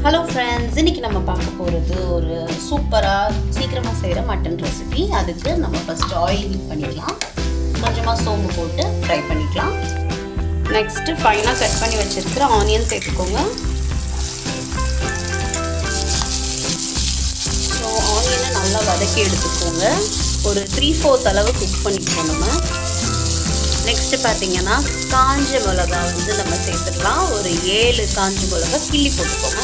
Hello friends, இன்றைக்கி நம்ம பார்க்க போகிறது ஒரு சூப்பராக சீக்கிரமாக செய்கிற மட்டன் ரெசிபி. அதுக்கு நம்ம ஃபஸ்ட்டு ஆயில் ஹீட் பண்ணிக்கலாம். கொஞ்சமாக சோம்பு போட்டு ஃப்ரை பண்ணிக்கலாம். நெக்ஸ்ட்டு ஃபைனாக கட் பண்ணி வச்சுருக்கிற ஆனியன் சேர்த்துக்கோங்க. ஸோ ஆனியனை நல்லா வதக்கி எடுத்துக்கோங்க. ஒரு 3/4 அளவு குக் பண்ணிக்கணும் நம்ம. நெக்ஸ்ட்டு பார்த்திங்கன்னா காஞ்ச மிளகா நம்ம சேர்த்துக்கலாம். ஒரு 7 காஞ்ச மிளகா கிள்ளி போட்டுக்கோங்க.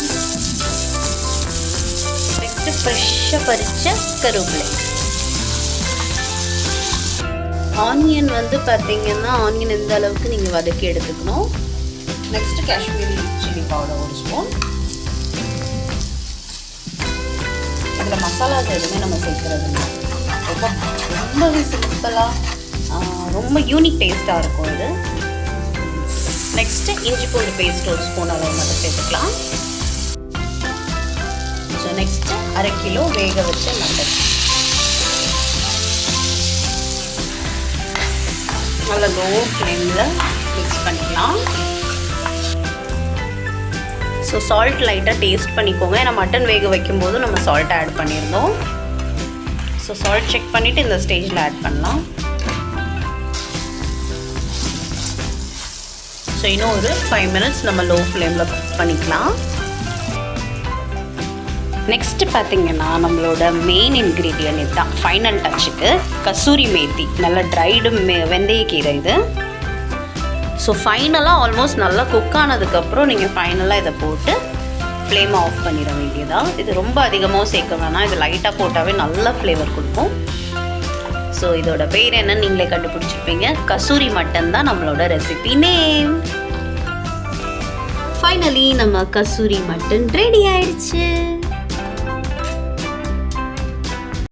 நெக்ஸ்ட்டு ஃப்ரெஷ்ஷாக பறித்த கருவேப்பிலை. ஆனியன் பார்த்திங்கன்னா ஆனியன் எந்த அளவுக்கு நீங்கள் வதக்கி எடுத்துக்கணும். Next Kashmiri chilli powder 1 spoon. இதில் மசாலாஸ் எதுவுமே நம்ம சேர்க்குறது ரொம்பவே சிம்பிளாக ரொம்ப யூனிக் டேஸ்ட்டாக இருக்கும் இது. நெக்ஸ்ட்டு இஞ்சி பூண்டு பேஸ்ட் 1 ஸ்பூன் அளவு மட்டும் சேர்த்துக்கலாம். ஸோ நெக்ஸ்ட்டு 1/2 கிலோ வேக வச்ச மட்டன் நல்லா லோ ஃப்ளேமில் மிக்ஸ் பண்ணிக்கலாம். ஸோ சால்ட் லைட்டாக டேஸ்ட் பண்ணிக்கோங்க. ஏன்னா மட்டன் வேக வைக்கும்போது நம்ம சால்ட் ஆட் பண்ணியிருந்தோம். ஸோ சால்ட் செக் பண்ணிவிட்டு இந்த ஸ்டேஜில் ஆட் பண்ணலாம். ஸோ இன்னும் ஒரு 5 மினிட்ஸ் நம்ம லோ ஃப்ளேமில் குக் பண்ணிக்கலாம். நெக்ஸ்ட்டு பார்த்திங்கன்னா நம்மளோட மெயின் இன்க்ரீடியன்ட் இதுதான். ஃபைனல் டச்சுக்கு கசூரி மேத்தி, நல்லா ட்ரைடு வெந்தயக்கீரை இது. ஸோ ஃபைனலாக ஆல்மோஸ்ட் நல்லா குக் ஆனதுக்கப்புறம் நீங்கள் ஃபைனலாக இதை போட்டு ஃப்ளேம் ஆஃப் பண்ணிட வேண்டியதாக. இது ரொம்ப அதிகமாக சேர்க்க வேணாம். இது லைட்டாக போட்டாவே நல்ல ஃப்ளேவர் கொடுக்கும். ஸோ இதோட பேர் என்னன்னு நீங்களே கண்டுபிடிச்சிருப்பீங்க. கசூரி மட்டன் தான் நம்மளோட ரெசிபி நேம். ஃபைனலி நம்ம கசூரி மட்டன் ரெடி ஆயிடுச்சு.